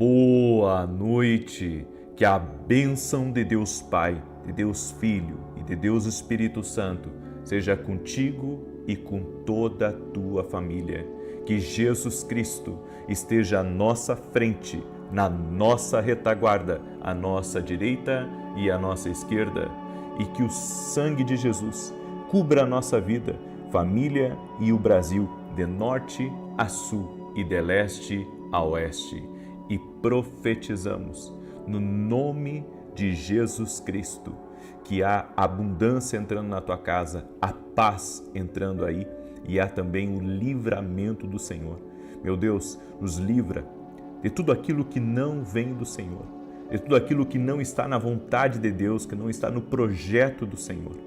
Boa noite, que a bênção de Deus Pai, de Deus Filho e de Deus Espírito Santo seja contigo e com toda a tua família. Que Jesus Cristo esteja à nossa frente, na nossa retaguarda, à nossa direita e à nossa esquerda, e que o sangue de Jesus cubra a nossa vida, família e o Brasil, de norte a sul e de leste a oeste. E profetizamos no nome de Jesus Cristo que há abundância entrando na tua casa, a paz entrando aí e há também o livramento do Senhor. Meu Deus, nos livra de tudo aquilo que não vem do Senhor, de tudo aquilo que não está na vontade de Deus, que não está no projeto do Senhor.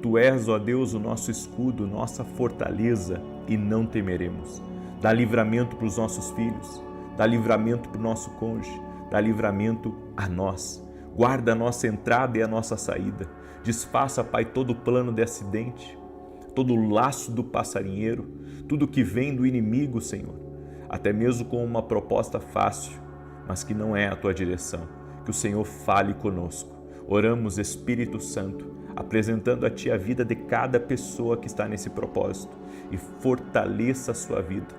Tu és, ó Deus, o nosso escudo, nossa fortaleza, e não temeremos. Dá livramento para os nossos filhos, dá livramento para o nosso cônjuge, dá livramento a nós. Guarda a nossa entrada e a nossa saída. Desfaça, Pai, todo o plano de acidente, todo o laço do passarinheiro, tudo que vem do inimigo, Senhor. Até mesmo com uma proposta fácil, mas que não é a tua direção. Que o Senhor fale conosco. Oramos, Espírito Santo, apresentando a Ti a vida de cada pessoa que está nesse propósito, e fortaleça a sua vida,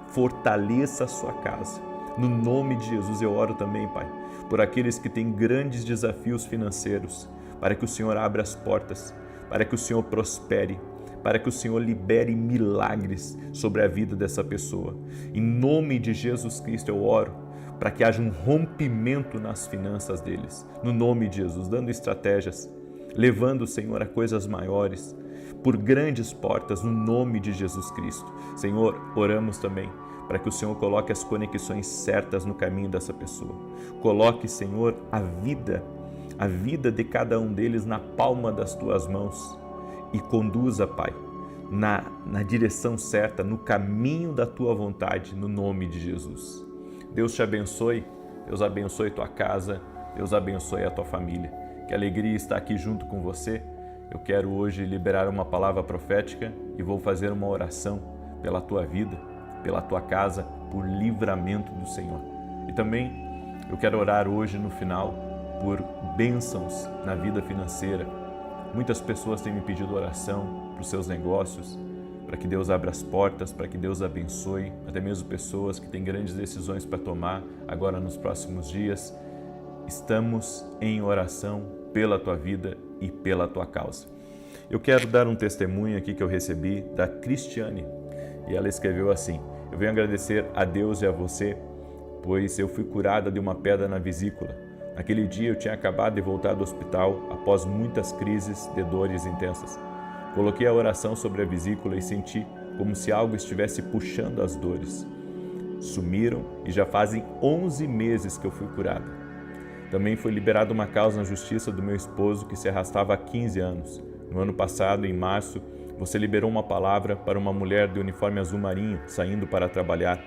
fortaleça a sua casa. No nome de Jesus eu oro também, Pai, por aqueles que têm grandes desafios financeiros, para que o Senhor abra as portas, para que o Senhor prospere, para que o Senhor libere milagres sobre a vida dessa pessoa. Em nome de Jesus Cristo eu oro para que haja um rompimento nas finanças deles, no nome de Jesus, dando estratégias, levando o Senhor a coisas maiores, por grandes portas, no nome de Jesus Cristo. Senhor, oramos também para que o Senhor coloque as conexões certas no caminho dessa pessoa. Coloque, Senhor, a vida de cada um deles na palma das Tuas mãos e conduza, Pai, na direção certa, no caminho da Tua vontade, no nome de Jesus. Deus te abençoe, Deus abençoe tua casa, Deus abençoe a tua família. Que alegria estar aqui junto com você. Eu quero hoje liberar uma palavra profética e vou fazer uma oração pela tua vida, pela tua casa, por livramento do Senhor. E também eu quero orar hoje no final por bênçãos na vida financeira. Muitas pessoas têm me pedido oração para os seus negócios, para que Deus abra as portas, para que Deus abençoe, até mesmo pessoas que têm grandes decisões para tomar agora nos próximos dias. Estamos em oração pela tua vida e pela tua causa. Eu quero dar um testemunho aqui que eu recebi da Cristiane, e ela escreveu assim: eu venho agradecer a Deus e a você, pois eu fui curada de uma pedra na vesícula. Naquele dia eu tinha acabado de voltar do hospital após muitas crises de dores intensas. Coloquei a oração sobre a vesícula e senti como se algo estivesse puxando as dores. Sumiram e já fazem 11 meses que eu fui curada. Também foi liberada uma causa na justiça do meu esposo que se arrastava há 15 anos. No ano passado, em março, você liberou uma palavra para uma mulher de uniforme azul marinho saindo para trabalhar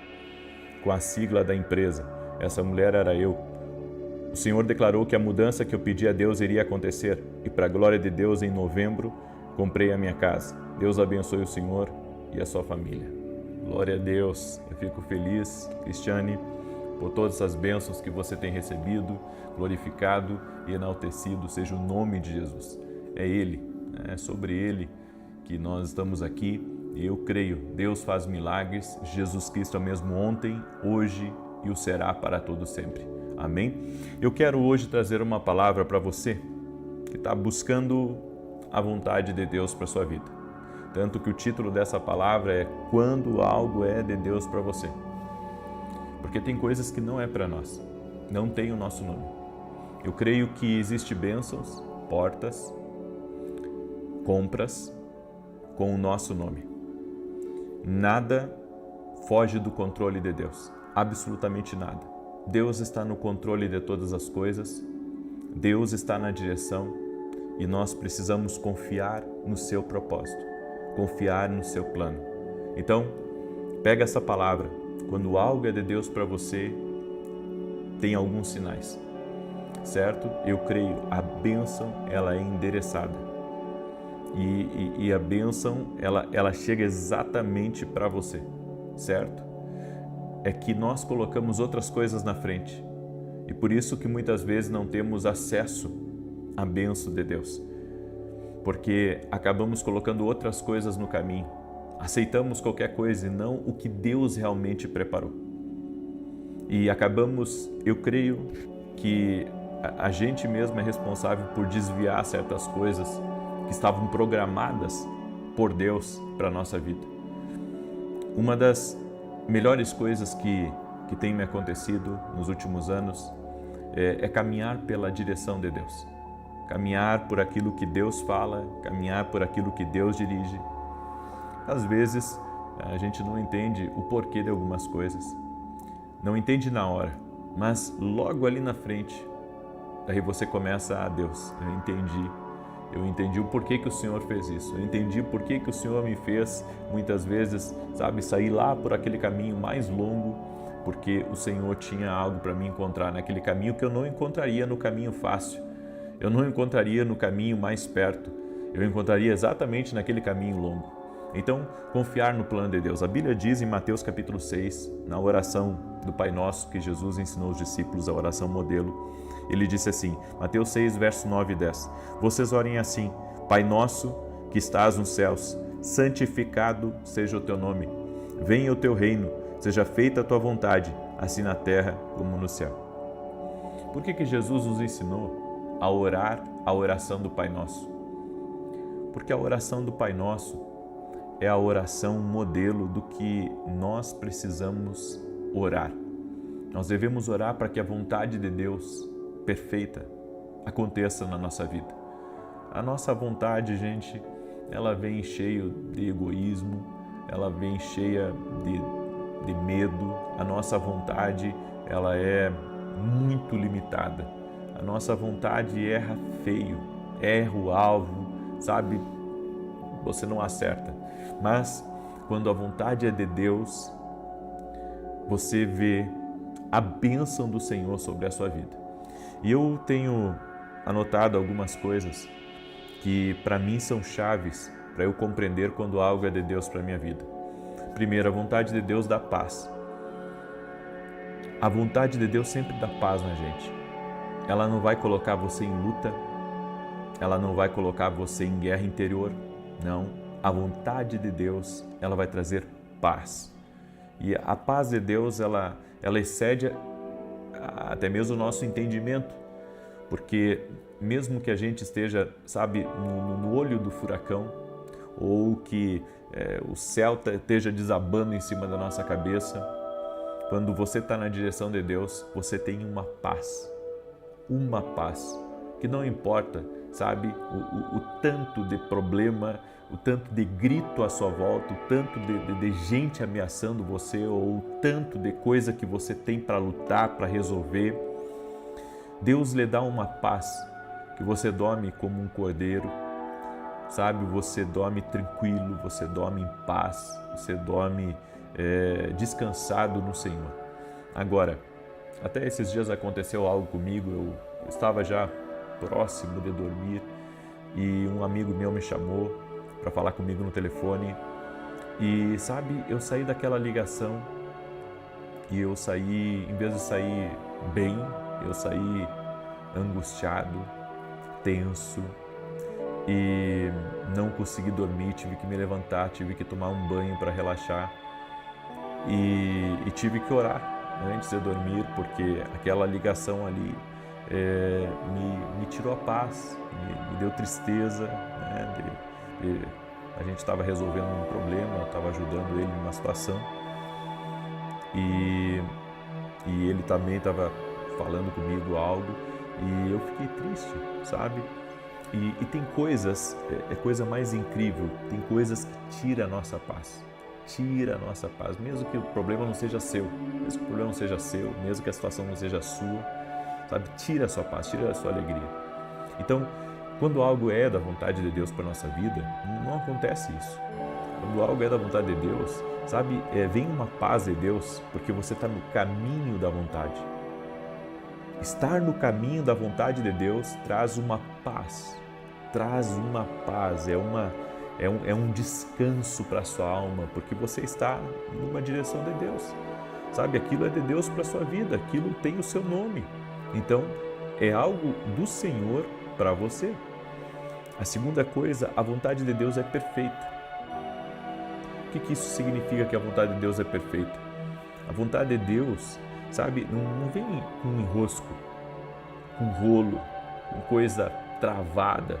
com a sigla da empresa. Essa mulher era eu. O Senhor declarou que a mudança que eu pedi a Deus iria acontecer e, para a glória de Deus, em novembro, comprei a minha casa. Deus abençoe o Senhor e a sua família. Glória a Deus. Eu fico feliz, Cristiane, por todas essas bênçãos que você tem recebido, glorificado e enaltecido seja o nome de Jesus. É Ele, é sobre Ele que nós estamos aqui e eu creio, Deus faz milagres, Jesus Cristo é o mesmo ontem, hoje e o será para todo sempre. Amém? Eu quero hoje trazer uma palavra para você que está buscando a vontade de Deus para a sua vida. Tanto que o título dessa palavra é Quando Algo é de Deus para você. Porque tem coisas que não é para nós, não tem o nosso nome. Eu creio que existem bênçãos, portas, compras com o nosso nome. Nada foge do controle de Deus, absolutamente nada. Deus está no controle de todas as coisas, Deus está na direção e nós precisamos confiar no seu propósito, confiar no seu plano. Então, pega essa palavra. Quando algo é de Deus para você, tem alguns sinais, certo? Eu creio, a bênção ela é endereçada e a bênção ela chega exatamente para você, certo? é que nós colocamos outras coisas na frente. E por isso que muitas vezes não temos acesso à bênção de Deus. Porque acabamos colocando outras coisas no caminho. Aceitamos qualquer coisa e não o que Deus realmente preparou. E acabamos, eu creio que a gente mesmo é responsável por desviar certas coisas que estavam programadas por Deus para a nossa vida. Uma das melhores coisas que tem me acontecido nos últimos anos é caminhar pela direção de Deus. Caminhar por aquilo que Deus fala, caminhar por aquilo que Deus dirige. Às vezes a gente não entende o porquê de algumas coisas. Não entende na hora, mas logo ali na frente, daí você começa a Deus, eu entendi o porquê que o Senhor fez isso, eu entendi o porquê que o Senhor me fez, muitas vezes, sair lá por aquele caminho mais longo, porque o Senhor tinha algo para me encontrar naquele caminho que eu não encontraria no caminho fácil, eu não encontraria no caminho mais perto, eu encontraria exatamente naquele caminho longo. Então, confiar no plano de Deus. A Bíblia diz em Mateus capítulo 6, na oração do Pai Nosso, que Jesus ensinou os discípulos, a oração modelo, ele disse assim, Mateus 6, verso 9 e 10, vocês orem assim, Pai Nosso que estás nos céus, santificado seja o teu nome, venha o teu reino, seja feita a tua vontade, assim na terra como no céu. Por que Jesus nos ensinou a orar a oração do Pai Nosso? Porque a oração do Pai Nosso é a oração modelo do que nós precisamos orar. Nós devemos orar para que a vontade de Deus perfeita aconteça na nossa vida. A nossa vontade, gente, ela vem cheia de egoísmo, ela vem cheia de medo. A nossa vontade, ela é muito limitada. A nossa vontade erra feio, erra o alvo, você não acerta. Mas quando a vontade é de Deus, você vê a bênção do Senhor sobre a sua vida. E eu tenho anotado algumas coisas que para mim são chaves para eu compreender quando algo é de Deus para a minha vida. Primeiro, a vontade de Deus dá paz. A vontade de Deus sempre dá paz na gente. Ela não vai colocar você em luta, ela não vai colocar você em guerra interior, não. A vontade de Deus, ela vai trazer paz. E a paz de Deus, ela excede até mesmo o nosso entendimento. Porque mesmo que a gente esteja, no olho do furacão, ou que o céu esteja desabando em cima da nossa cabeça, quando você está na direção de Deus, você tem uma paz que não importa, o tanto de problema, o tanto de grito à sua volta, o tanto de gente ameaçando você, ou o tanto de coisa que você tem para lutar, para resolver. Deus lhe dá uma paz, que você dorme como um cordeiro, você dorme tranquilo, você dorme em paz, você dorme descansado no Senhor. Agora, até esses dias aconteceu algo comigo, eu estava já próximo de dormir e um amigo meu me chamou para falar comigo no telefone e eu saí daquela ligação e eu saí, em vez de sair bem, eu saí angustiado, tenso e não consegui dormir, tive que me levantar, tive que tomar um banho para relaxar e tive que orar antes de dormir, porque aquela ligação ali me tirou a paz, me deu tristeza, a gente estava resolvendo um problema, eu estava ajudando ele numa situação e ele também estava falando comigo algo e eu fiquei triste, E tem coisas, coisa mais incrível, tem coisas que tiram a nossa paz. Tira a nossa paz, mesmo que o problema não seja seu, mesmo que a situação não seja sua, tira a sua paz, tira a sua alegria. Então, quando algo é da vontade de Deus para a nossa vida, não acontece isso. Quando algo é da vontade de Deus, vem uma paz de Deus, porque você está no caminho da vontade. Estar no caminho da vontade de Deus traz uma paz, é um descanso para a sua alma, porque você está numa direção de Deus. sabe? Aquilo é de Deus para a sua vida, aquilo tem o seu nome. Então, é algo do Senhor para você. A segunda coisa, a vontade de Deus é perfeita. O que isso significa que a vontade de Deus é perfeita? A vontade de Deus, sabe, não vem com enrosco, com rolo, com coisa travada,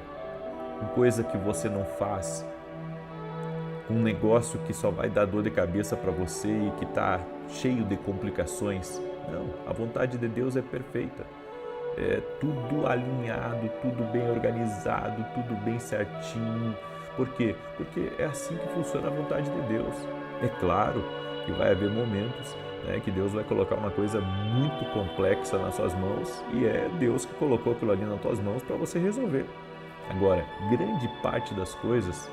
com coisa que você não faz, com um negócio que só vai dar dor de cabeça para você e que está cheio de complicações. Não, a vontade de Deus é perfeita. É tudo alinhado, tudo bem organizado, tudo bem certinho. Por quê? Porque é assim que funciona a vontade de Deus. É claro que vai haver momentos, né, que Deus vai colocar uma coisa muito complexa nas suas mãos e é Deus que colocou aquilo ali nas tuas mãos para você resolver. Agora, grande parte das coisas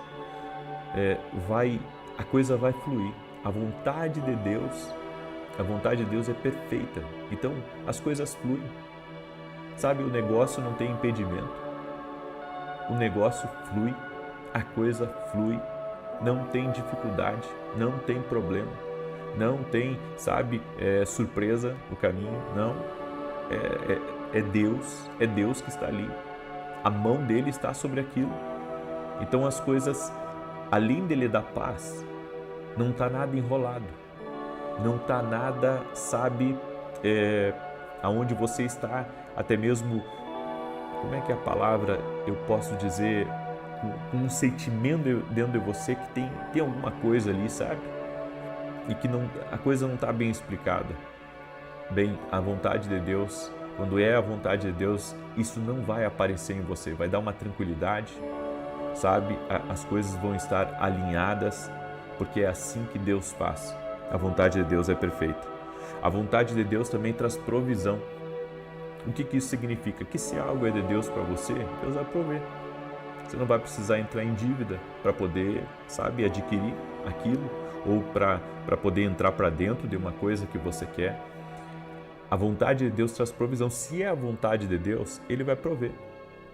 a coisa vai fluir. A vontade de Deus é perfeita. Então, as coisas fluem. Sabe, o negócio não tem impedimento. O negócio flui, a coisa flui, não tem dificuldade, não tem problema, não tem, sabe, surpresa no caminho, não. É Deus que está ali. A mão dele está sobre aquilo. Então as coisas, além dele dar paz, não está nada enrolado, não está nada, sabe, aonde você está, até mesmo, como é que é a palavra, eu posso dizer, com um sentimento dentro de você que tem alguma coisa ali, sabe? E que a coisa não está bem explicada. Bem, a vontade de Deus, quando é a vontade de Deus, isso não vai aparecer em você, vai dar uma tranquilidade, sabe? As coisas vão estar alinhadas, porque é assim que Deus faz. A vontade de Deus é perfeita. A vontade de Deus também traz provisão. O que isso significa? Que se algo é de Deus para você, Deus vai prover. Você não vai precisar entrar em dívida para poder, sabe, adquirir aquilo ou para poder entrar para dentro de uma coisa que você quer. A vontade de Deus traz provisão. Se é a vontade de Deus, Ele vai prover.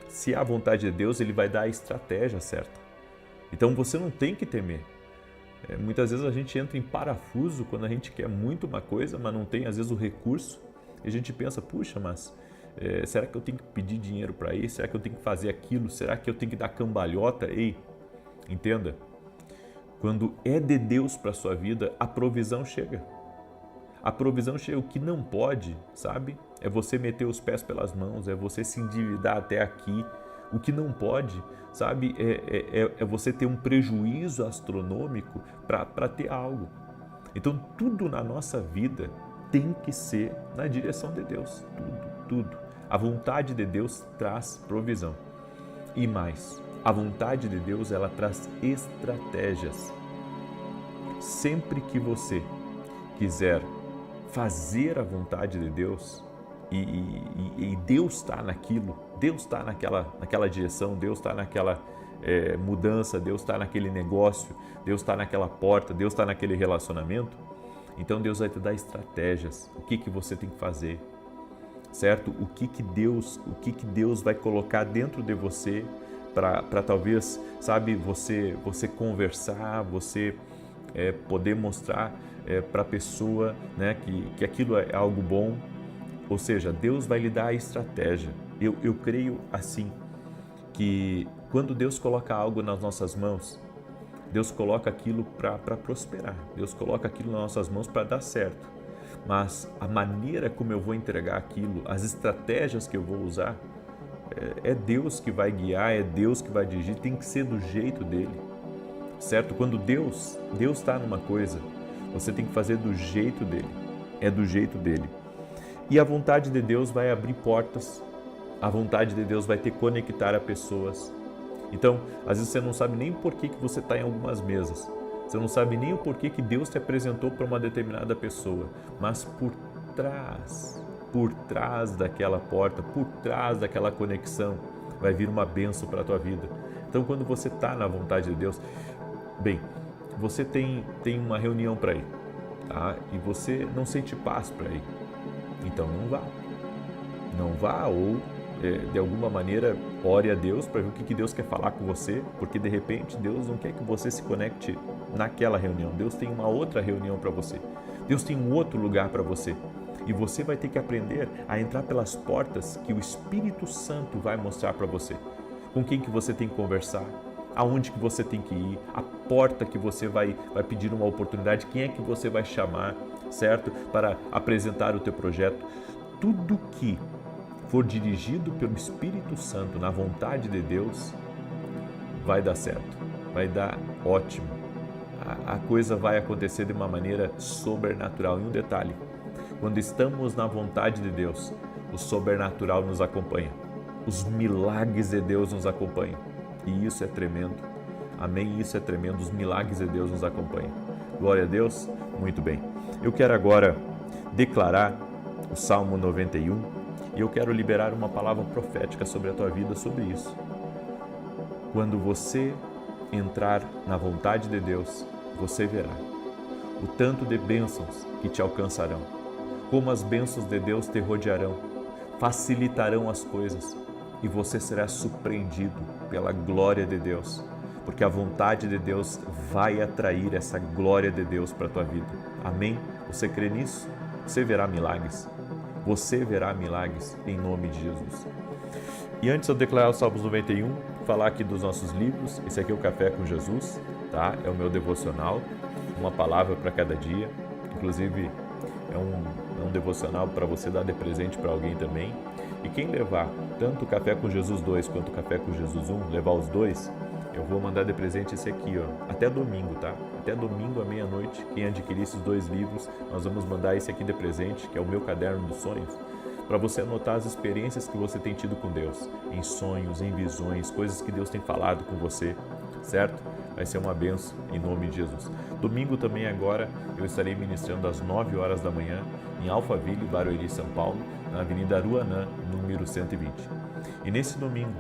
Se é a vontade de Deus, Ele vai dar a estratégia certa. Então você não tem que temer. Muitas vezes a gente entra em parafuso quando a gente quer muito uma coisa, mas não tem às vezes o recurso. E a gente pensa, puxa, mas será que eu tenho que pedir dinheiro para isso? Será que eu tenho que fazer aquilo? Será que eu tenho que dar cambalhota? Ei, entenda, quando é de Deus para a sua vida, a provisão chega. A provisão chega. O que não pode, sabe, é você meter os pés pelas mãos, é você se endividar até aqui. O que não pode, sabe, é você ter um prejuízo astronômico para ter algo. Então, tudo na nossa vida tem que ser na direção de Deus. Tudo. A vontade de Deus traz provisão. E mais, a vontade de Deus, ela traz estratégias. Sempre que você quiser fazer a vontade de Deus, e Deus está naquilo, Deus está naquela direção, Deus está naquela mudança, Deus está naquele negócio, Deus está naquela porta, Deus está naquele relacionamento, então Deus vai te dar estratégias, o que você tem que fazer, certo? O que Deus vai colocar dentro de você para talvez, sabe, você conversar, você poder mostrar para a pessoa, né, que aquilo é algo bom. Ou seja, Deus vai lhe dar a estratégia. Eu creio assim, que quando Deus coloca algo nas nossas mãos, Deus coloca aquilo para prosperar. Deus coloca aquilo nas nossas mãos para dar certo. Mas a maneira como eu vou entregar aquilo, as estratégias que eu vou usar, é Deus que vai guiar, é Deus que vai dirigir, tem que ser do jeito dele. Certo? Quando Deus está numa coisa, você tem que fazer do jeito dele. É do jeito dele. E a vontade de Deus vai abrir portas, a vontade de Deus vai te conectar a pessoas. Então, às vezes você não sabe nem por que você está em algumas mesas, você não sabe nem o porquê que Deus te apresentou para uma determinada pessoa, mas por trás daquela porta, por trás daquela conexão, vai vir uma bênção para a tua vida. Então, quando você está na vontade de Deus, bem, você tem uma reunião para ir, tá? E você não sente paz para ir. Então não vá ou de alguma maneira ore a Deus para ver o que Deus quer falar com você, porque de repente Deus não quer que você se conecte naquela reunião, Deus tem uma outra reunião para você, Deus tem um outro lugar para você. E você vai ter que aprender a entrar pelas portas que o Espírito Santo vai mostrar para você. Com quem que você tem que conversar, aonde que você tem que ir, a porta que você vai pedir uma oportunidade, quem é que você vai chamar, certo? Para apresentar o teu projeto. Tudo que for dirigido pelo Espírito Santo na vontade de Deus, vai dar certo, vai dar ótimo. A coisa vai acontecer de uma maneira sobrenatural. E um detalhe, quando estamos na vontade de Deus, o sobrenatural nos acompanha. Os milagres de Deus nos acompanham. E isso é tremendo. Amém? Isso é tremendo. Os milagres de Deus nos acompanham. Glória a Deus. Muito bem. Eu quero agora declarar o Salmo 91 e eu quero liberar uma palavra profética sobre a tua vida sobre isso. Quando você entrar na vontade de Deus, você verá o tanto de bênçãos que te alcançarão, como as bênçãos de Deus te rodearão, facilitarão as coisas e você será surpreendido pela glória de Deus, porque a vontade de Deus vai atrair essa glória de Deus para a tua vida. Amém? Você crê nisso? Você verá milagres. Você verá milagres em nome de Jesus. E antes de eu declarar o Salmos 91, falar aqui dos nossos livros. Esse aqui é o Café com Jesus, tá? É o meu devocional, uma palavra para cada dia. Inclusive, é um devocional para você dar de presente para alguém também. E quem levar tanto o Café com Jesus 2 quanto o Café com Jesus 1, levar os dois, eu vou mandar de presente esse aqui, ó, até domingo, tá? Até domingo à meia-noite, quem adquirir esses 2 livros, nós vamos mandar esse aqui de presente, que é o meu caderno dos sonhos, para você anotar as experiências que você tem tido com Deus, em sonhos, em visões, coisas que Deus tem falado com você, certo? Vai ser uma bênção em nome de Jesus. Domingo também agora eu estarei ministrando às 9 horas da manhã em Alphaville, Barueri, São Paulo, na Avenida Aruanã, número 120. E nesse domingo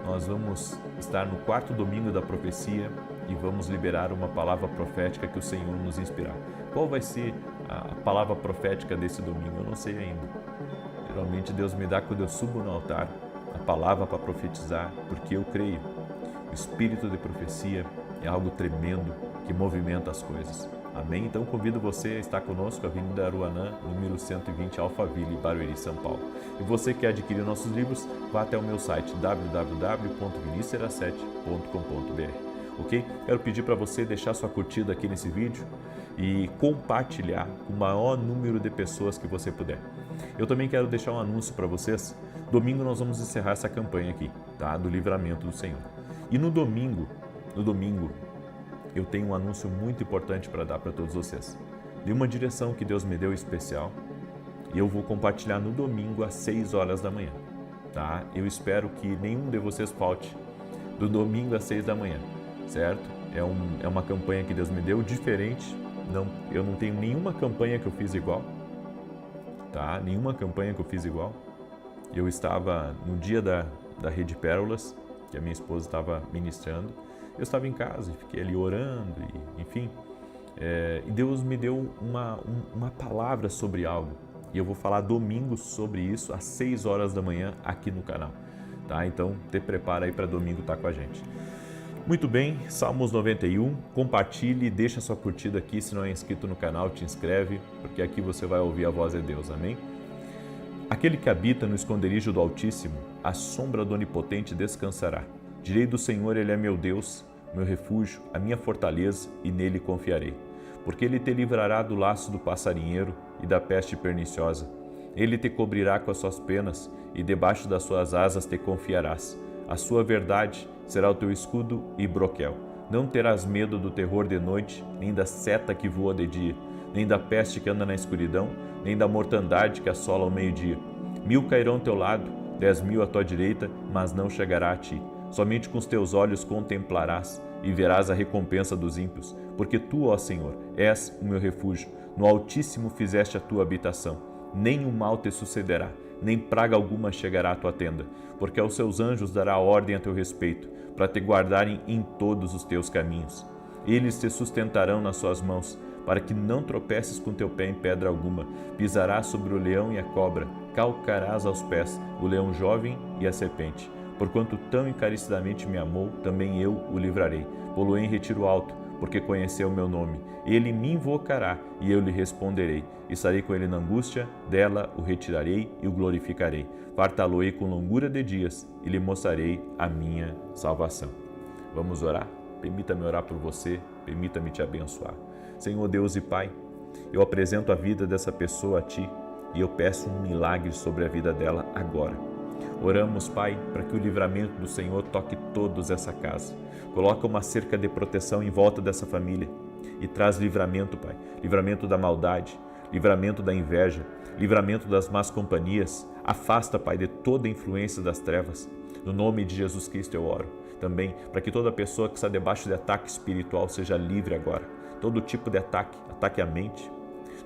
nós vamos estar no 4º domingo da profecia e vamos liberar uma palavra profética que o Senhor nos inspirar. Qual vai ser a palavra profética desse domingo? Eu não sei ainda. Geralmente Deus me dá quando eu subo no altar a palavra para profetizar, porque eu creio. O espírito de profecia é algo tremendo que movimenta as coisas. Amém? Então convido você a estar conosco, Avenida Aruanã, número 120, Alphaville, Barueri, São Paulo. E você que quer adquirir nossos livros, vá até o meu site www.vinicius7.com.br. Ok? Quero pedir para você deixar sua curtida aqui nesse vídeo e compartilhar com o maior número de pessoas que você puder. Eu também quero deixar um anúncio para vocês. Domingo nós vamos encerrar essa campanha aqui, tá? Do livramento do Senhor. E no domingo, eu tenho um anúncio muito importante para dar para todos vocês. De uma direção que Deus me deu especial e eu vou compartilhar no domingo às 6 horas da manhã, tá? Eu espero que nenhum de vocês falte do domingo às 6 da manhã, certo? É uma campanha que Deus me deu diferente. Eu não tenho nenhuma campanha que eu fiz igual, tá? Nenhuma campanha que eu fiz igual. Eu estava no dia da Rede Pérolas, que a minha esposa estava ministrando. Eu estava em casa e fiquei ali orando, enfim. E Deus me deu uma palavra sobre algo. E eu vou falar domingo sobre isso às 6 horas da manhã aqui no canal, tá? Então, te prepara aí para domingo estar com a gente. Muito bem, Salmos 91, compartilhe, deixa sua curtida aqui, se não é inscrito no canal, te inscreve, porque aqui você vai ouvir a voz de Deus, amém? Aquele que habita no esconderijo do Altíssimo, a sombra do Onipotente descansará. Direi do Senhor, Ele é meu Deus, meu refúgio, a minha fortaleza, e nele confiarei. Porque Ele te livrará do laço do passarinheiro e da peste perniciosa. Ele te cobrirá com as suas penas, e debaixo das suas asas te confiarás. A sua verdade será o teu escudo e broquel. Não terás medo do terror de noite, nem da seta que voa de dia, nem da peste que anda na escuridão, nem da mortandade que assola ao meio-dia. 1000 cairão ao teu lado, 10.000 à tua direita, mas não chegará a ti. Somente com os teus olhos contemplarás e verás a recompensa dos ímpios, porque tu, ó Senhor, és o meu refúgio. No Altíssimo fizeste a tua habitação. Nem o mal te sucederá, nem praga alguma chegará à tua tenda, porque aos seus anjos dará ordem a teu respeito, para te guardarem em todos os teus caminhos. Eles te sustentarão nas suas mãos, para que não tropeces com teu pé em pedra alguma. Pisarás sobre o leão e a cobra, calcarás aos pés o leão jovem e a serpente. Porquanto tão encarecidamente me amou, também eu o livrarei. Pô-lo em retiro alto, porque conheceu o meu nome. Ele me invocará e eu lhe responderei. Estarei com ele na angústia, dela o retirarei e o glorificarei. Fartá-lo-ei com longura de dias e lhe mostrarei a minha salvação. Vamos orar? Permita-me orar por você, permita-me te abençoar. Senhor Deus e Pai, eu apresento a vida dessa pessoa a Ti e eu peço um milagre sobre a vida dela agora. Oramos, Pai, para que o livramento do Senhor toque todos essa casa. Coloca uma cerca de proteção em volta dessa família e traz livramento, Pai. Livramento da maldade, livramento da inveja, livramento das más companhias. Afasta, Pai, de toda a influência das trevas. No nome de Jesus Cristo eu oro também para que toda pessoa que está debaixo de ataque espiritual seja livre agora. Todo tipo de ataque, ataque à mente,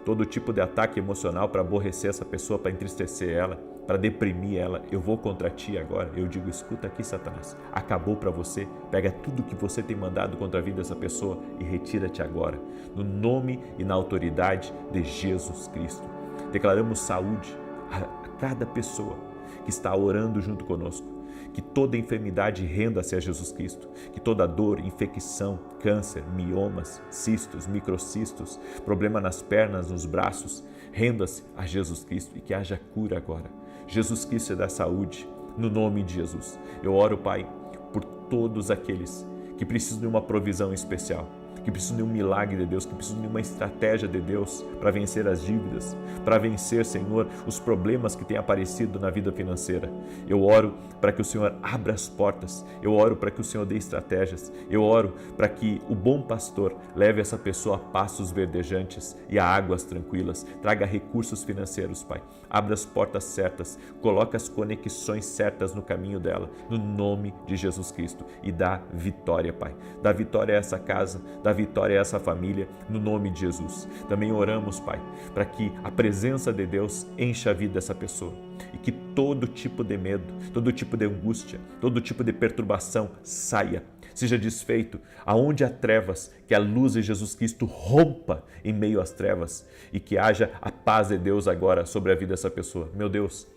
todo tipo de ataque emocional para aborrecer essa pessoa, para entristecer ela, para deprimir ela. Eu vou contra ti agora. Eu digo, escuta aqui, Satanás. Acabou para você. Pega tudo que você tem mandado contra a vida dessa pessoa e retira-te agora. No nome e na autoridade de Jesus Cristo. Declaramos saúde a cada pessoa que está orando junto conosco. Que toda enfermidade renda-se a Jesus Cristo, que toda dor, infecção, câncer, miomas, cistos, microcistos, problema nas pernas, nos braços, renda-se a Jesus Cristo e que haja cura agora. Jesus Cristo dá saúde, no nome de Jesus. Eu oro, Pai, por todos aqueles que precisam de uma provisão especial, que precisam de um milagre de Deus, que precisam de uma estratégia de Deus para vencer as dívidas, para vencer, Senhor, os problemas que têm aparecido na vida financeira. Eu oro para que o Senhor abra as portas, eu oro para que o Senhor dê estratégias, eu oro para que o bom pastor leve essa pessoa a passos verdejantes e a águas tranquilas, traga recursos financeiros, Pai. Abra as portas certas, coloca as conexões certas no caminho dela, no nome de Jesus Cristo, e dá vitória, Pai. Dá vitória a essa casa, dá vitória a essa família, no nome de Jesus. Também oramos, Pai, para que a presença de Deus encha a vida dessa pessoa e que todo tipo de medo, todo tipo de angústia, todo tipo de perturbação saia, seja desfeito. Aonde há trevas, que a luz de Jesus Cristo rompa em meio às trevas e que haja a paz de Deus agora sobre a vida dessa pessoa. Meu Deus,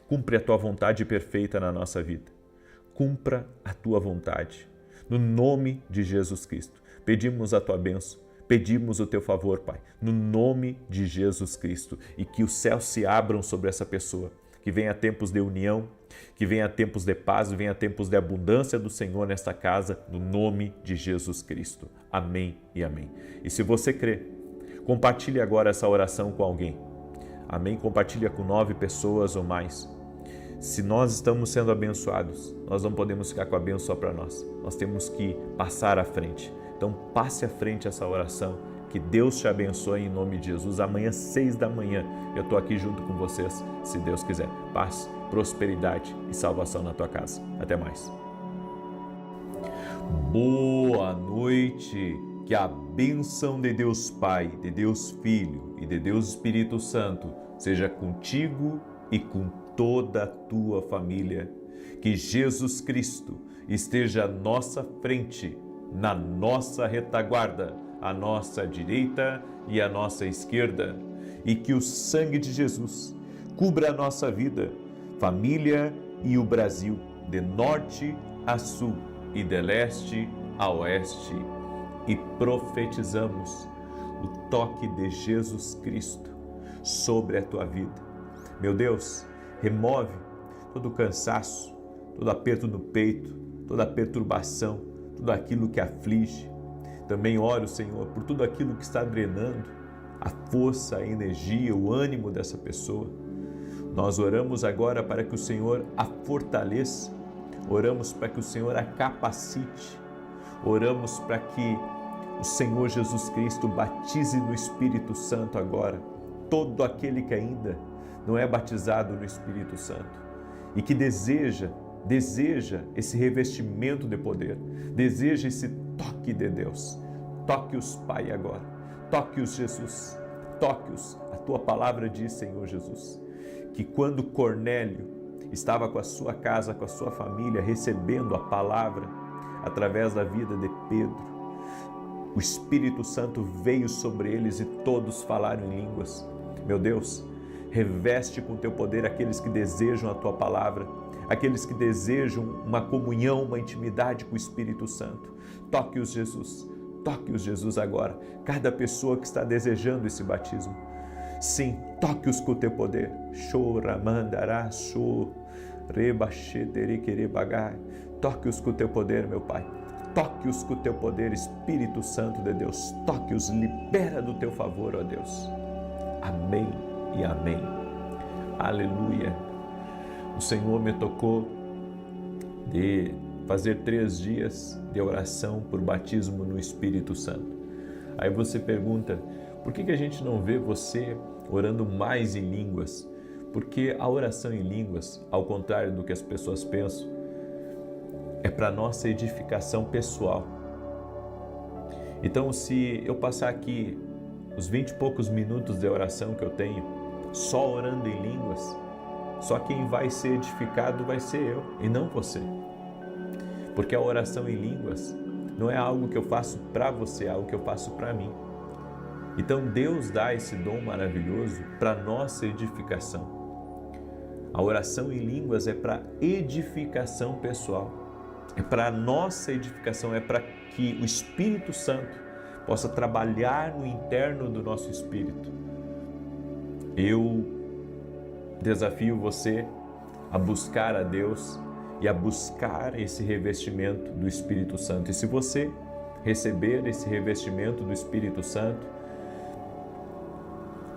cumpre a Tua vontade perfeita na nossa vida. Cumpra a Tua vontade. No nome de Jesus Cristo, pedimos a Tua bênção, pedimos o Teu favor, Pai, no nome de Jesus Cristo, e que os céus se abram sobre essa pessoa, que venha tempos de união, que venha tempos de paz, venha tempos de abundância do Senhor nesta casa, no nome de Jesus Cristo. Amém e amém. E se você crê, compartilhe agora essa oração com alguém. Amém? Compartilha com 9 pessoas ou mais. Se nós estamos sendo abençoados, nós não podemos ficar com a bênção só para nós. Nós temos que passar à frente. Então passe à frente essa oração. Que Deus te abençoe em nome de Jesus. Amanhã, 6 da manhã, eu estou aqui junto com vocês, se Deus quiser. Paz, prosperidade e salvação na tua casa. Até mais. Boa noite. Que a bênção de Deus Pai, de Deus Filho e de Deus Espírito Santo seja contigo e com toda a tua família. Que Jesus Cristo esteja à nossa frente, na nossa retaguarda, à nossa direita e à nossa esquerda, e que o sangue de Jesus cubra a nossa vida, família e o Brasil, de norte a sul e de leste a oeste. E profetizamos o toque de Jesus Cristo sobre a tua vida. Meu Deus, remove todo o cansaço, todo aperto no peito, toda a perturbação, tudo aquilo que aflige. Também oro, Senhor, por tudo aquilo que está drenando a força, a energia, o ânimo dessa pessoa. Nós oramos agora para que o Senhor a fortaleça, oramos para que o Senhor a capacite, oramos para que o Senhor Jesus Cristo batize no Espírito Santo agora todo aquele que ainda não é batizado no Espírito Santo e que deseja esse revestimento de poder, deseja esse toque de Deus. Toque-os, Pai, agora. Toque-os, Jesus. Toque-os. A Tua palavra diz, Senhor Jesus, que quando Cornélio estava com a sua casa, com a sua família, recebendo a palavra através da vida de Pedro, o Espírito Santo veio sobre eles e todos falaram em línguas. Meu Deus, reveste com Teu poder aqueles que desejam a Tua palavra, aqueles que desejam uma comunhão, uma intimidade com o Espírito Santo. Toque-os, Jesus. toque-os, Jesus, agora. Cada pessoa que está desejando esse batismo. Sim, toque-os com o teu poder. Toque-os com o teu poder, meu Pai. Toque-os com o teu poder, Espírito Santo de Deus. Toque-os, libera do teu favor, ó Deus. Amém e amém. Aleluia. O Senhor me tocou de fazer 3 dias de oração por batismo no Espírito Santo. Aí você pergunta, por que a gente não vê você orando mais em línguas? Porque a oração em línguas, ao contrário do que as pessoas pensam, é para nossa edificação pessoal. Então, se eu passar aqui os 20 e poucos minutos de oração que eu tenho, só orando em línguas, só quem vai ser edificado vai ser eu e não você. Porque a oração em línguas não é algo que eu faço para você, é algo que eu faço para mim. Então Deus dá esse dom maravilhoso para nossa edificação. A oração em línguas é para edificação pessoal, é para nossa edificação, é para que o Espírito Santo possa trabalhar no interno do nosso espírito. Eu desafio você a buscar a Deus e a buscar esse revestimento do Espírito Santo. E se você receber esse revestimento do Espírito Santo,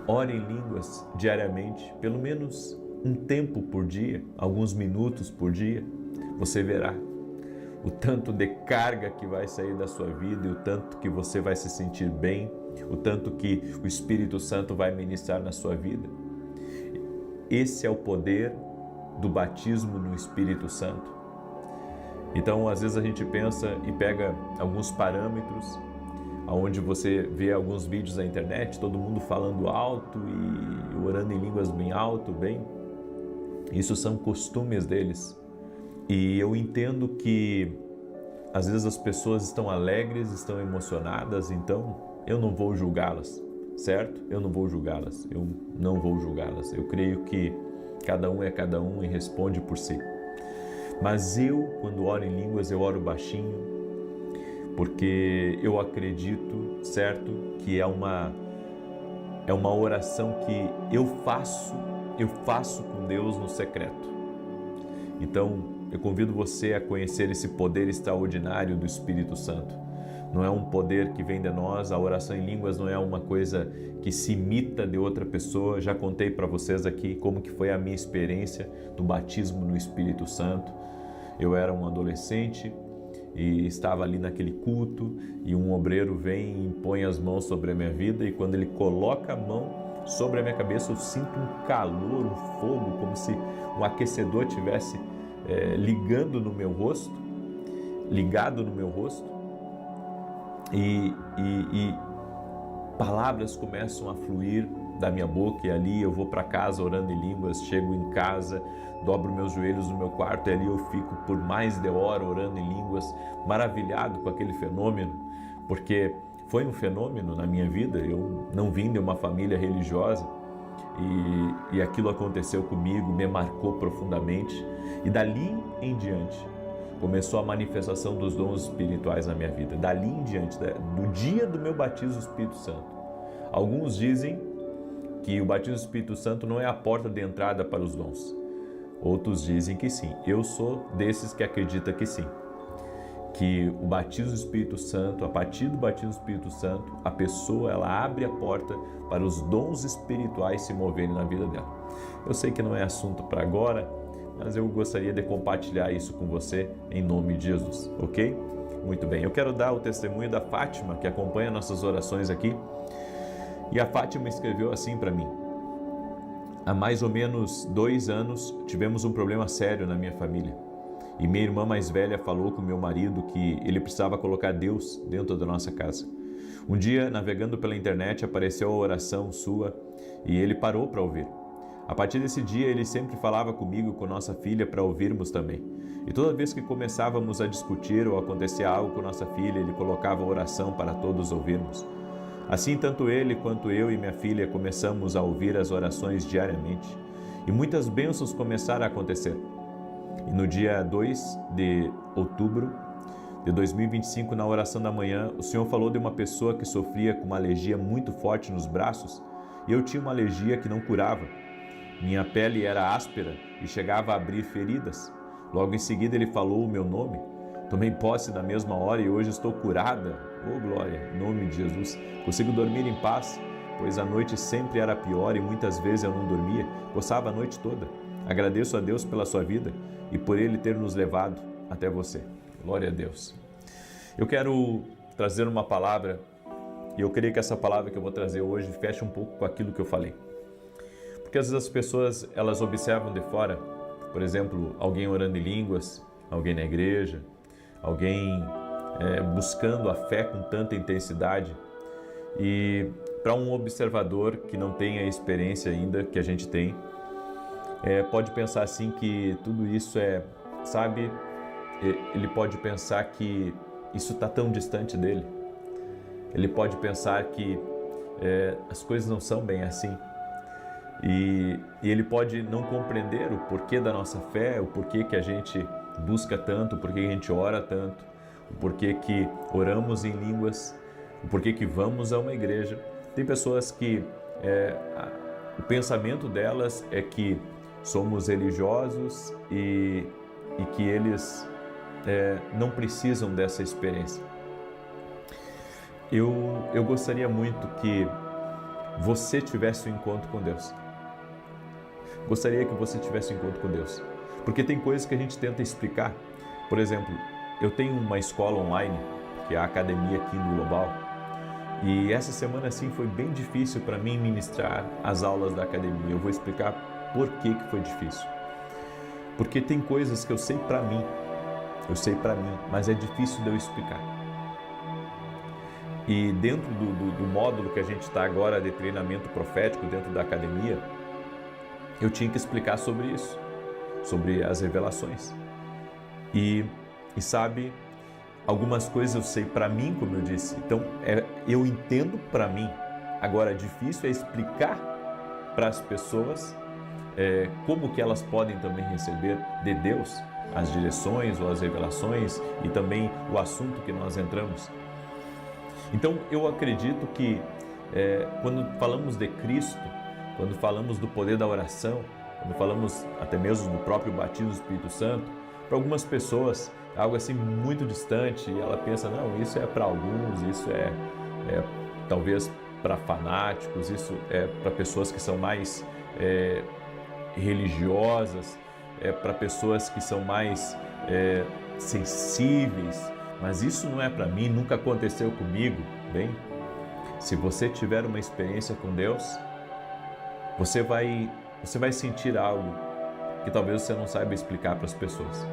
ore em línguas diariamente, pelo menos um tempo por dia, alguns minutos por dia. Você verá o tanto de carga que vai sair da sua vida e o tanto que você vai se sentir bem, o tanto que o Espírito Santo vai ministrar na sua vida. Esse é o poder do batismo no Espírito Santo. Então, às vezes a gente pensa e pega alguns parâmetros, onde você vê alguns vídeos na internet, todo mundo falando alto e orando em línguas bem alto, bem. Isso são costumes deles. E eu entendo que às vezes as pessoas estão alegres, estão emocionadas, então eu não vou julgá-las, certo? Eu não vou julgá-las, Eu creio que cada um é cada um e responde por si. Mas eu, quando oro em línguas, eu oro baixinho, porque eu acredito, certo, que é uma oração que eu faço com Deus no secreto. Então, eu convido você a conhecer esse poder extraordinário do Espírito Santo. Não é um poder que vem de nós, a oração em línguas não é uma coisa que se imita de outra pessoa. Já contei para vocês aqui como que foi a minha experiência do batismo no Espírito Santo. Eu era um adolescente e estava ali naquele culto e um obreiro vem e impõe as mãos sobre a minha vida, e quando ele coloca a mão sobre a minha cabeça eu sinto um calor, um fogo, como se um aquecedor tivesse ligado no meu rosto, e palavras começam a fluir da minha boca, e ali eu vou para casa orando em línguas, chego em casa, dobro meus joelhos no meu quarto e ali eu fico por mais de hora orando em línguas, maravilhado com aquele fenômeno, porque foi um fenômeno na minha vida. Eu não vim de uma família religiosa e aquilo aconteceu comigo, me marcou profundamente, e dali em diante começou a manifestação dos dons espirituais na minha vida. Dali em diante, do dia do meu batismo do Espírito Santo. Alguns dizem que o batismo do Espírito Santo não é a porta de entrada para os dons. Outros dizem que sim. Eu sou desses que acredita que sim. Que o batismo do Espírito Santo, a partir do batismo do Espírito Santo, a pessoa ela abre a porta para os dons espirituais se moverem na vida dela. Eu sei que não é assunto para agora, mas eu gostaria de compartilhar isso com você em nome de Jesus, ok? Muito bem, eu quero dar o testemunho da Fátima, que acompanha nossas orações aqui. E a Fátima escreveu assim para mim: há mais ou menos 2 anos tivemos um problema sério na minha família. E minha irmã mais velha falou com meu marido que ele precisava colocar Deus dentro da nossa casa. Um dia, navegando pela internet, apareceu a oração sua e ele parou para ouvir. A partir desse dia, ele sempre falava comigo e com nossa filha para ouvirmos também. E toda vez que começávamos a discutir ou acontecia algo com nossa filha, ele colocava a oração para todos ouvirmos. Assim, tanto ele quanto eu e minha filha começamos a ouvir as orações diariamente. E muitas bênçãos começaram a acontecer. E no dia 2 de outubro, de 2025, na oração da manhã, o Senhor falou de uma pessoa que sofria com uma alergia muito forte nos braços, e eu tinha uma alergia que não curava. Minha pele era áspera e chegava a abrir feridas. Logo em seguida ele falou o meu nome. Tomei posse na mesma hora e hoje estou curada. Oh glória, em nome de Jesus. Consigo dormir em paz, pois a noite sempre era pior e muitas vezes eu não dormia. Coçava a noite toda. Agradeço a Deus pela sua vida e por Ele ter nos levado até você. Glória a Deus. Eu quero trazer uma palavra e eu creio que essa palavra que eu vou trazer hoje fecha um pouco com aquilo que eu falei. Porque às vezes as pessoas, elas observam de fora, por exemplo, alguém orando em línguas, alguém na igreja, alguém buscando a fé com tanta intensidade, e para um observador que não tem a experiência ainda que a gente tem, pode pensar assim que tudo isso sabe, ele pode pensar que isso está tão distante dele, ele pode pensar que as coisas não são bem assim. E ele pode não compreender o porquê da nossa fé, o porquê que a gente busca tanto, o porquê que a gente ora tanto, o porquê que oramos em línguas, o porquê que vamos a uma igreja. Tem pessoas que o pensamento delas é que somos religiosos e que eles não precisam dessa experiência. Eu gostaria muito que você tivesse um encontro com Deus. Gostaria que você tivesse um encontro com Deus. Porque tem coisas que a gente tenta explicar. Por exemplo, eu tenho uma escola online, que é a Academia Kingdom Global. E essa semana, assim, foi bem difícil para mim ministrar as aulas da academia. Eu vou explicar por que foi difícil. Porque tem coisas que eu sei para mim, mas é difícil de eu explicar. E dentro do módulo que a gente está agora de treinamento profético dentro da academia, eu tinha que explicar sobre isso, sobre as revelações. E sabe, algumas coisas eu sei para mim, como eu disse, então eu entendo para mim. Agora, difícil é explicar para as pessoas como que elas podem também receber de Deus as direções ou as revelações e também o assunto que nós entramos. Então, eu acredito que quando falamos de Cristo, quando falamos do poder da oração, quando falamos até mesmo do próprio batismo do Espírito Santo, para algumas pessoas é algo assim muito distante e ela pensa, não, isso é para alguns, isso é talvez para fanáticos, isso é para pessoas que são mais religiosas, para pessoas que são mais sensíveis, mas isso não é para mim, nunca aconteceu comigo. Bem, se você tiver uma experiência com Deus, você vai sentir algo que talvez você não saiba explicar para as pessoas.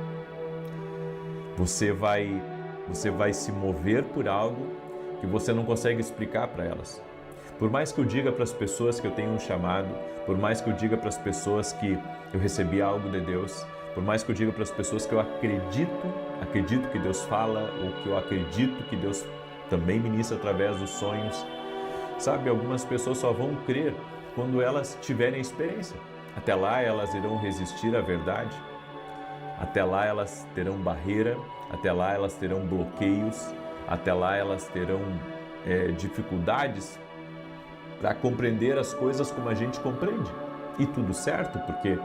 Você vai se mover por algo que você não consegue explicar para elas. Por mais que eu diga para as pessoas que eu tenho um chamado, por mais que eu diga para as pessoas que eu recebi algo de Deus, por mais que eu diga para as pessoas que eu acredito que Deus fala, ou que eu acredito que Deus também ministra através dos sonhos, sabe, algumas pessoas só vão crer quando elas tiverem experiência. Até lá elas irão resistir à verdade, até lá elas terão barreira, até lá elas terão bloqueios, até lá elas terão dificuldades para compreender as coisas como a gente compreende. E tudo certo, porque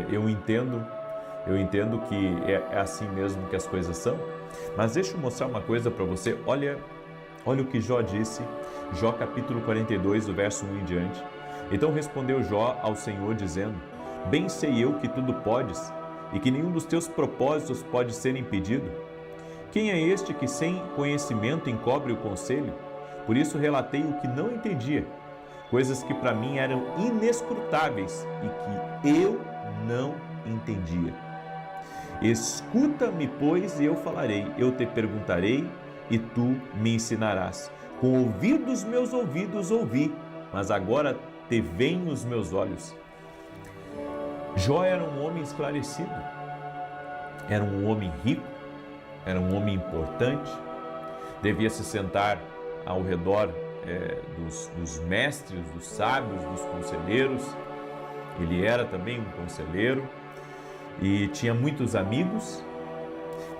eu entendo que é assim mesmo que as coisas são. Mas deixa eu mostrar uma coisa para você. Olha o que Jó disse, Jó capítulo 42, do verso 1 em diante. Então respondeu Jó ao Senhor dizendo, bem sei eu que tudo podes e que nenhum dos teus propósitos pode ser impedido. Quem é este que sem conhecimento encobre o conselho? Por isso relatei o que não entendia, coisas que para mim eram inescrutáveis e que eu não entendia. Escuta-me, pois, e eu falarei, eu te perguntarei e tu me ensinarás. Com o ouvir dos meus ouvidos ouvi, mas agora te veem os meus olhos. Jó era um homem esclarecido, era um homem rico, era um homem importante, devia se sentar ao redor dos mestres, dos sábios, dos conselheiros. Ele era também um conselheiro e tinha muitos amigos,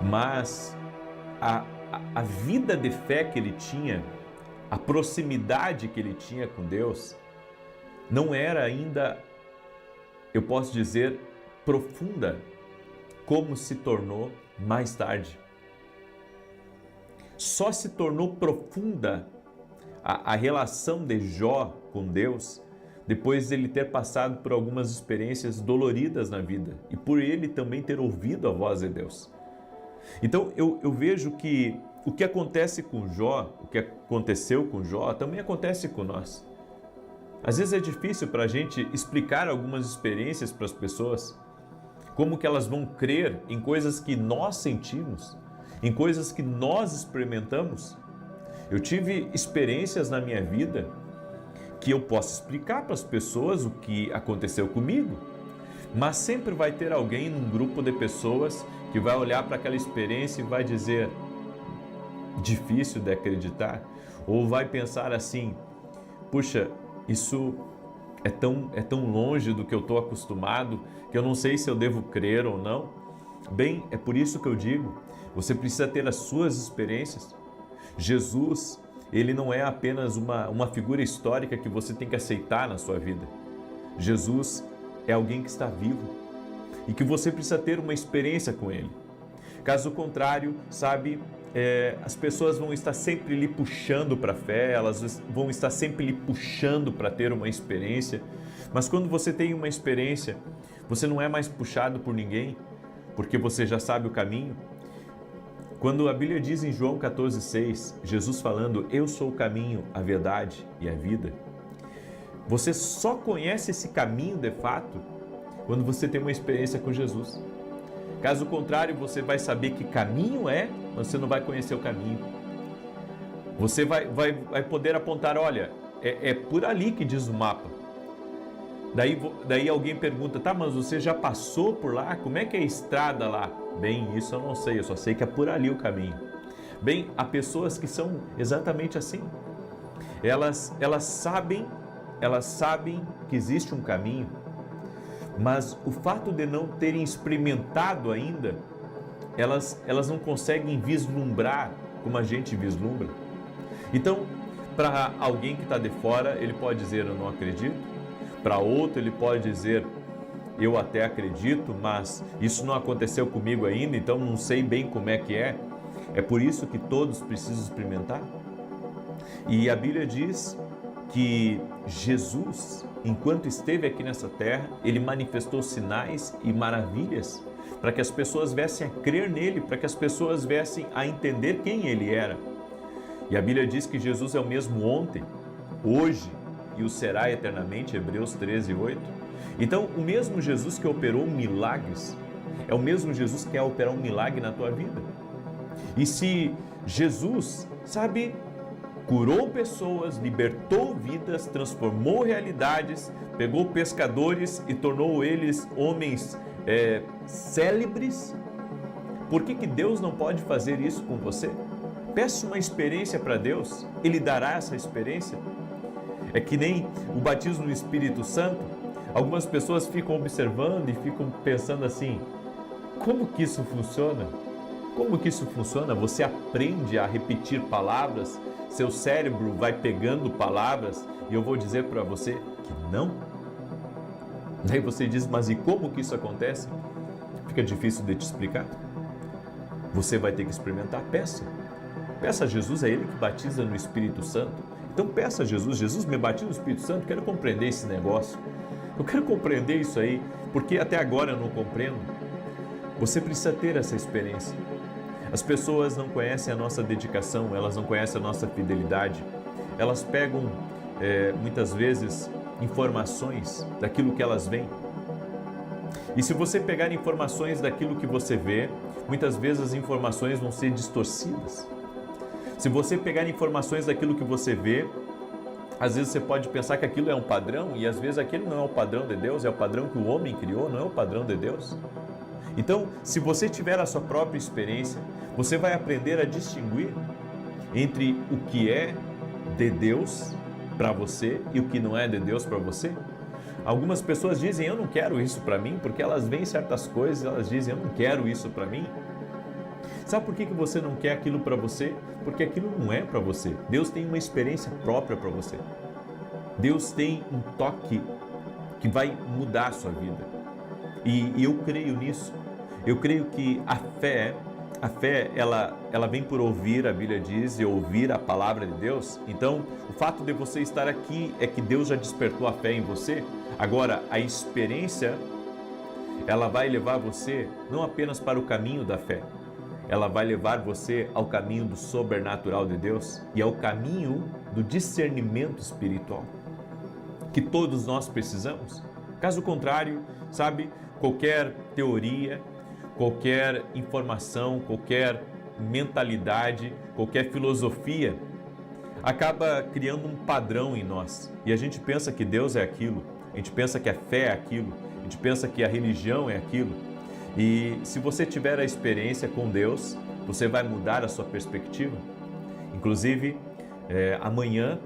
mas a vida de fé que ele tinha, a proximidade que ele tinha com Deus, não era ainda, eu posso dizer, profunda, como se tornou mais tarde. Só se tornou profunda a relação de Jó com Deus depois de ele ter passado por algumas experiências doloridas na vida e por ele também ter ouvido a voz de Deus. Então eu vejo que o que acontece com Jó, o que aconteceu com Jó, também acontece com nós. Às vezes é difícil para a gente explicar algumas experiências para as pessoas, como que elas vão crer em coisas que nós sentimos, em coisas que nós experimentamos. Eu tive experiências na minha vida que eu posso explicar para as pessoas o que aconteceu comigo, mas sempre vai ter alguém num grupo de pessoas que vai olhar para aquela experiência e vai dizer, difícil de acreditar, ou vai pensar assim, puxa, isso é tão longe do que eu estou acostumado, que eu não sei se eu devo crer ou não. Bem, é por isso que eu digo, você precisa ter as suas experiências. Jesus, ele não é apenas uma figura histórica que você tem que aceitar na sua vida. Jesus é alguém que está vivo e que você precisa ter uma experiência com ele. Caso contrário, sabe, as pessoas vão estar sempre lhe puxando para a fé, elas vão estar sempre lhe puxando para ter uma experiência, mas quando você tem uma experiência, você não é mais puxado por ninguém, porque você já sabe o caminho. Quando a Bíblia diz em João 14,6, Jesus falando, eu sou o caminho, a verdade e a vida, você só conhece esse caminho de fato quando você tem uma experiência com Jesus. Caso contrário, você vai saber que caminho é, mas você não vai conhecer o caminho. Você vai poder apontar, olha, é por ali que diz o mapa. Daí alguém pergunta, tá, mas você já passou por lá? Como é que é a estrada lá? Bem, isso eu não sei, eu só sei que é por ali o caminho. Bem, há pessoas que são exatamente assim. Elas sabem que existe um caminho, mas o fato de não terem experimentado ainda, elas não conseguem vislumbrar como a gente vislumbra. Então, para alguém que está de fora, ele pode dizer, eu não acredito. Para outro, ele pode dizer, eu até acredito, mas isso não aconteceu comigo ainda, então não sei bem como é que é. É por isso que todos precisam experimentar. E a Bíblia diz que Jesus, enquanto esteve aqui nessa terra, ele manifestou sinais e maravilhas para que as pessoas viessem a crer nele, para que as pessoas viessem a entender quem ele era. E a Bíblia diz que Jesus é o mesmo ontem, hoje e o será eternamente, Hebreus 13:8. Então, o mesmo Jesus que operou milagres, é o mesmo Jesus que quer operar um milagre na tua vida. E se Jesus, sabe, curou pessoas, libertou vidas, transformou realidades, pegou pescadores e tornou eles homens célebres, por que Deus não pode fazer isso com você? Peça uma experiência para Deus, Ele dará essa experiência. É que nem o batismo no Espírito Santo, algumas pessoas ficam observando e ficam pensando assim, como que isso funciona? Como que isso funciona? Você aprende a repetir palavras, seu cérebro vai pegando palavras e eu vou dizer para você que não. Daí você diz, mas e como que isso acontece? Fica difícil de te explicar. Você vai ter que experimentar, peça. Peça a Jesus, é Ele que batiza no Espírito Santo. Então peça a Jesus, Jesus me batiza no Espírito Santo, quero compreender esse negócio. Eu quero compreender isso aí, porque até agora eu não compreendo. Você precisa ter essa experiência. As pessoas não conhecem a nossa dedicação, elas não conhecem a nossa fidelidade. Elas pegam, muitas vezes, informações daquilo que elas veem. E se você pegar informações daquilo que você vê, muitas vezes as informações vão ser distorcidas. Se você pegar informações daquilo que você vê, às vezes você pode pensar que aquilo é um padrão e às vezes aquilo não é o padrão de Deus, é o padrão que o homem criou, não é o padrão de Deus. Então, se você tiver a sua própria experiência, você vai aprender a distinguir entre o que é de Deus para você e o que não é de Deus para você. Algumas pessoas dizem, eu não quero isso para mim, porque elas veem certas coisas e elas dizem, eu não quero isso para mim. Sabe por que você não quer aquilo para você? Porque aquilo não é para você. Deus tem uma experiência própria para você. Deus tem um toque que vai mudar a sua vida. E eu creio nisso. Eu creio que a fé, ela vem por ouvir, a Bíblia diz, e ouvir a palavra de Deus. Então, o fato de você estar aqui é que Deus já despertou a fé em você. Agora, a experiência, ela vai levar você não apenas para o caminho da fé, ela vai levar você ao caminho do sobrenatural de Deus e ao caminho do discernimento espiritual, que todos nós precisamos. Caso contrário, sabe, qualquer teoria, qualquer informação, qualquer mentalidade, qualquer filosofia acaba criando um padrão em nós. E a gente pensa que Deus é aquilo, a gente pensa que a fé é aquilo, a gente pensa que a religião é aquilo. E se você tiver a experiência com Deus, você vai mudar a sua perspectiva. Inclusive, amanhã,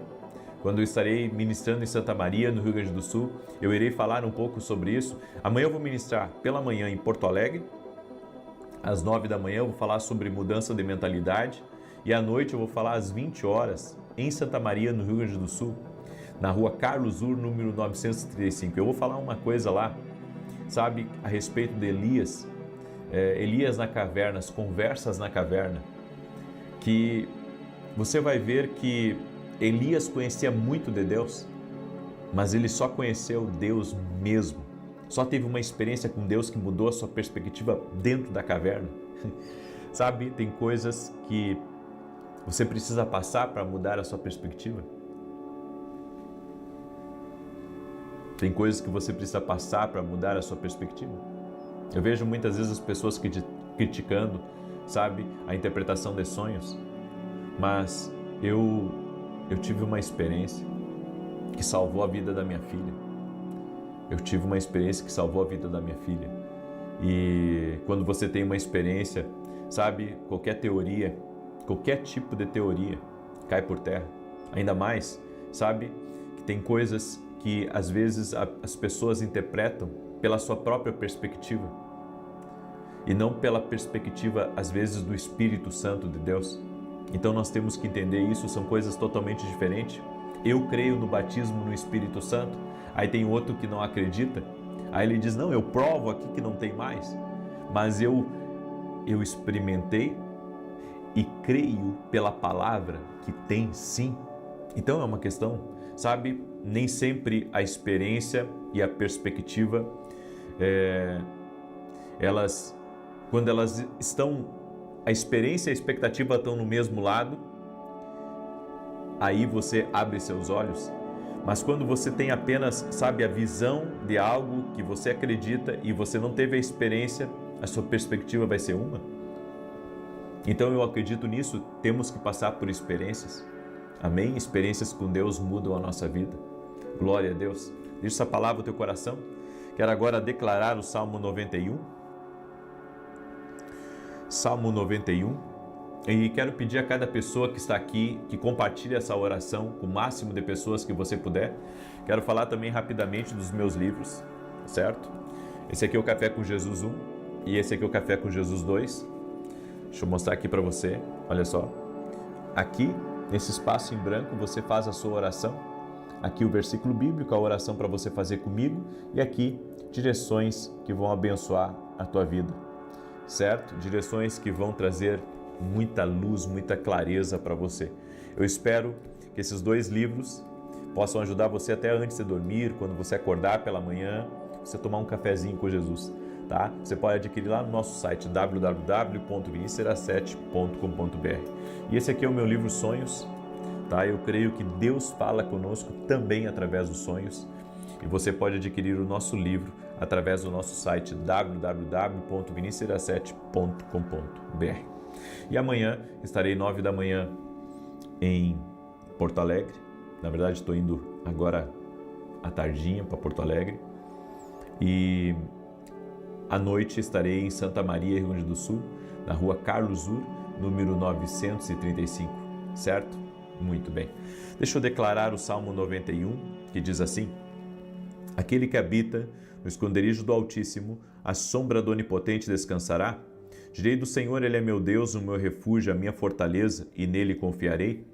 quando eu estarei ministrando em Santa Maria, no Rio Grande do Sul, eu irei falar um pouco sobre isso. Amanhã eu vou ministrar pela manhã em Porto Alegre, às 9 da manhã eu vou falar sobre mudança de mentalidade e à noite eu vou falar às 20 horas em Santa Maria, no Rio Grande do Sul, na rua Carlos Ur, número 935. Eu vou falar uma coisa lá, sabe, a respeito de Elias, Elias na caverna, as conversas na caverna, que você vai ver que Elias conhecia muito de Deus, mas ele só conheceu Deus mesmo. Só teve uma experiência com Deus que mudou a sua perspectiva dentro da caverna. Sabe, tem coisas que você precisa passar para mudar a sua perspectiva. Tem coisas que você precisa passar para mudar a sua perspectiva. Eu vejo muitas vezes as pessoas criticando, sabe, a interpretação de sonhos, mas eu tive uma experiência que salvou a vida da minha filha. Eu tive uma experiência que salvou a vida da minha filha. E quando você tem uma experiência, sabe, qualquer teoria, qualquer tipo de teoria cai por terra. Ainda mais, sabe, que tem coisas que às vezes as pessoas interpretam pela sua própria perspectiva e não pela perspectiva, às vezes, do Espírito Santo de Deus. Então nós temos que entender isso, são coisas totalmente diferentes. Eu creio no batismo no Espírito Santo, aí tem outro que não acredita, aí ele diz, não, eu provo aqui que não tem mais, mas eu experimentei e creio pela palavra que tem sim. Então é uma questão, sabe, nem sempre a experiência e a perspectiva, quando elas estão, a experiência e a expectativa estão no mesmo lado, aí você abre seus olhos. Mas quando você tem apenas, sabe, a visão de algo que você acredita e você não teve a experiência, a sua perspectiva vai ser uma. Então eu acredito nisso, temos que passar por experiências. Amém? Experiências com Deus mudam a nossa vida. Glória a Deus. Deixa essa palavra no teu coração. Quero agora declarar o Salmo 91. Salmo 91. E quero pedir a cada pessoa que está aqui que compartilhe essa oração com o máximo de pessoas que você puder. Quero falar também rapidamente dos meus livros, certo? Esse aqui é o Café com Jesus 1 e esse aqui é o Café com Jesus 2. Deixa eu mostrar aqui para você, olha só. Aqui, nesse espaço em branco, você faz a sua oração. Aqui o versículo bíblico, a oração para você fazer comigo. E aqui, direções que vão abençoar a tua vida, certo? Direções que vão trazer muita luz, muita clareza para você. Eu espero que esses dois livros possam ajudar você até antes de dormir, quando você acordar pela manhã, você tomar um cafezinho com Jesus, tá? Você pode adquirir lá no nosso site www.vinicius7.com.br. E esse aqui é o meu livro Sonhos, tá? Eu creio que Deus fala conosco também através dos sonhos. E você pode adquirir o nosso livro através do nosso site www.vinicius7.com.br. E amanhã estarei 9 da manhã em Porto Alegre. Na verdade, estou indo agora à tardinha para Porto Alegre. E à noite estarei em Santa Maria, Rio Grande do Sul, na rua Carlos Ur, número 935. Certo? Muito bem. Deixa eu declarar o Salmo 91, que diz assim: Aquele que habita no esconderijo do Altíssimo, a sombra do Onipotente descansará. Direi do Senhor, Ele é meu Deus, o meu refúgio, a minha fortaleza, e nele confiarei.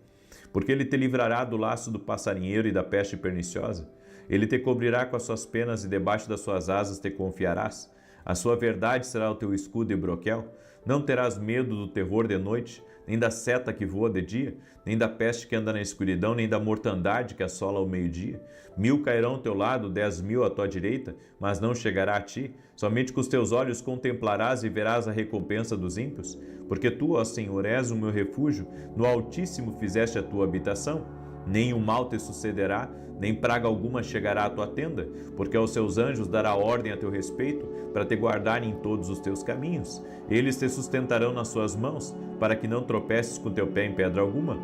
Porque Ele te livrará do laço do passarinheiro e da peste perniciosa. Ele te cobrirá com as suas penas e debaixo das suas asas te confiarás. A sua verdade será o teu escudo e broquel. Não terás medo do terror de noite, nem da seta que voa de dia, nem da peste que anda na escuridão, nem da mortandade que assola ao meio-dia. 1000 cairão ao teu lado, 10.000 à tua direita, mas não chegará a ti. Somente com os teus olhos contemplarás e verás a recompensa dos ímpios. Porque tu, ó Senhor, és o meu refúgio, no Altíssimo fizeste a tua habitação. Nem o mal te sucederá, nem praga alguma chegará à tua tenda, porque aos seus anjos dará ordem a teu respeito, para te guardarem em todos os teus caminhos. Eles te sustentarão nas suas mãos, para que não tropeces com teu pé em pedra alguma.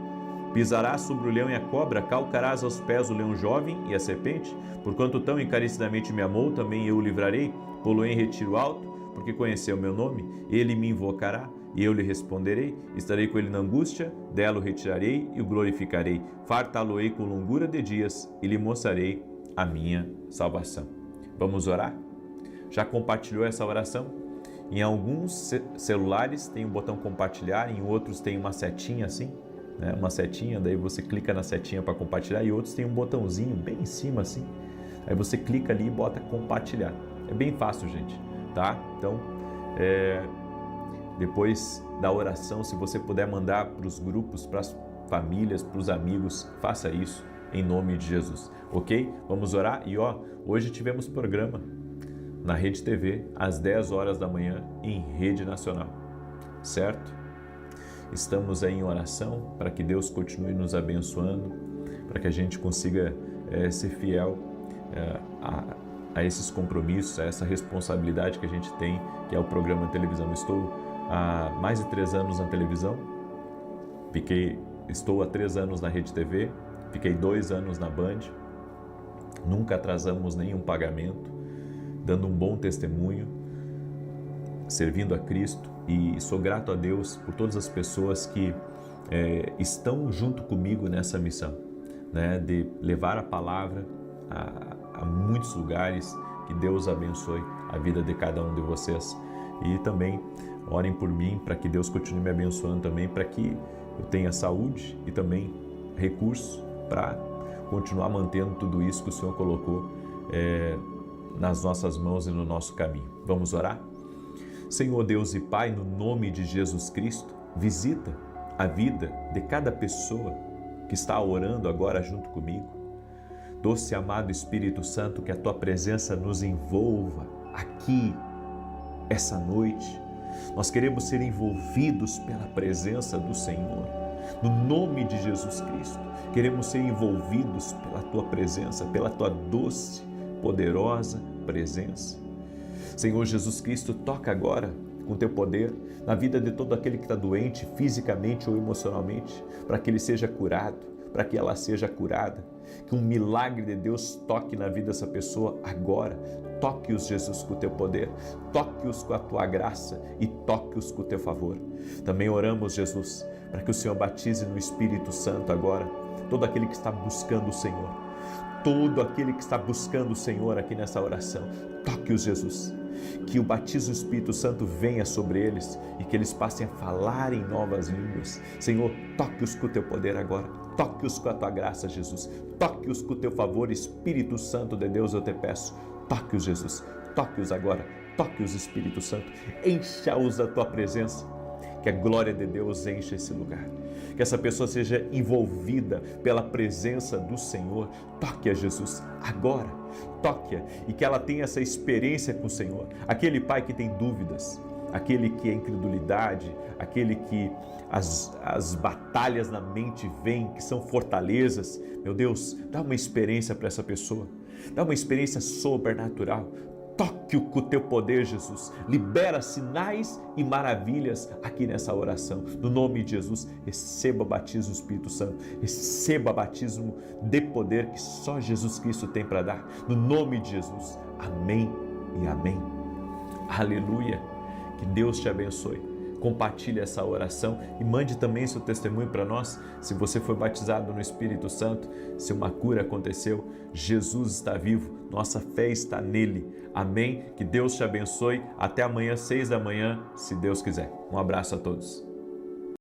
Pisarás sobre o leão e a cobra, calcarás aos pés o leão jovem e a serpente. Porquanto tão encarecidamente me amou, também eu o livrarei, pô-lo em retiro alto, porque conheceu o meu nome. Ele me invocará, e eu lhe responderei. Estarei com ele na angústia, dela o retirarei e o glorificarei. Fartá-lo-ei com longura de dias e lhe mostrarei a minha salvação. Vamos orar? Já compartilhou essa oração? Em alguns celulares tem o botão compartilhar, em outros tem uma setinha assim, né? Uma setinha, daí você clica na setinha para compartilhar, e outros tem um botãozinho bem em cima assim. Aí você clica ali e bota compartilhar. É bem fácil, gente, tá? Então, depois da oração, se você puder mandar para os grupos, para as famílias, para os amigos, faça isso em nome de Jesus, ok? Vamos orar? E hoje tivemos programa na Rede TV às 10 horas da manhã em Rede Nacional, certo? Estamos aí em oração para que Deus continue nos abençoando, para que a gente consiga ser fiel a esses compromissos, a essa responsabilidade que a gente tem, que é o programa de televisão. Estou há mais de 3 anos na televisão, estou há 3 anos na Rede TV, fiquei 2 anos na Band, nunca atrasamos nenhum pagamento, dando um bom testemunho, servindo a Cristo, e sou grato a Deus por todas as pessoas que estão junto comigo nessa missão, né, de levar a palavra a muitos lugares. Que Deus abençoe a vida de cada um de vocês, e também orem por mim para que Deus continue me abençoando também, para que eu tenha saúde e também recursos para continuar mantendo tudo isso que o Senhor colocou nas nossas mãos e no nosso caminho. Vamos orar? Senhor Deus e Pai, no nome de Jesus Cristo, visita a vida de cada pessoa que está orando agora junto comigo. Doce amado Espírito Santo, que a Tua presença nos envolva aqui, essa noite. Nós queremos ser envolvidos pela presença do Senhor. No nome de Jesus Cristo, queremos ser envolvidos pela Tua presença, pela Tua doce, poderosa presença. Senhor Jesus Cristo, toca agora com Teu poder na vida de todo aquele que está doente, fisicamente ou emocionalmente, para que ele seja curado, para que ela seja curada. Que um milagre de Deus toque na vida dessa pessoa agora. Toque-os, Jesus, com o Teu poder, toque-os com a Tua graça e toque-os com o Teu favor. Também oramos, Jesus, para que o Senhor batize no Espírito Santo agora todo aquele que está buscando o Senhor. Todo aquele que está buscando o Senhor aqui nessa oração, toque-os, Jesus. Que o batismo do Espírito Santo venha sobre eles e que eles passem a falar em novas línguas. Senhor, toque-os com o Teu poder agora. Toque-os com a Tua graça, Jesus. Toque-os com o Teu favor, Espírito Santo de Deus, eu te peço. Toque-os, Jesus. Toque-os agora. Toque-os, Espírito Santo. Encha-os da Tua presença. Que a glória de Deus encha esse lugar. Que essa pessoa seja envolvida pela presença do Senhor. Toque-a, Jesus, agora. Toque-a e que ela tenha essa experiência com o Senhor. Aquele pai que tem dúvidas, aquele que é incredulidade, aquele que as batalhas na mente vêm, que são fortalezas. Meu Deus, dá uma experiência para essa pessoa. Dá uma experiência sobrenatural. Toque-o com o Teu poder, Jesus. Libera sinais e maravilhas aqui nessa oração. No nome de Jesus, receba batismo do Espírito Santo. Receba batismo de poder que só Jesus Cristo tem para dar. No nome de Jesus. Amém e amém. Aleluia. Que Deus te abençoe. compartilhe essa oração e mande também seu testemunho para nós. Se você foi batizado no Espírito Santo, se uma cura aconteceu, Jesus está vivo, nossa fé está nele. Amém? Que Deus te abençoe. Até amanhã, 6 da manhã, se Deus quiser. Um abraço a todos.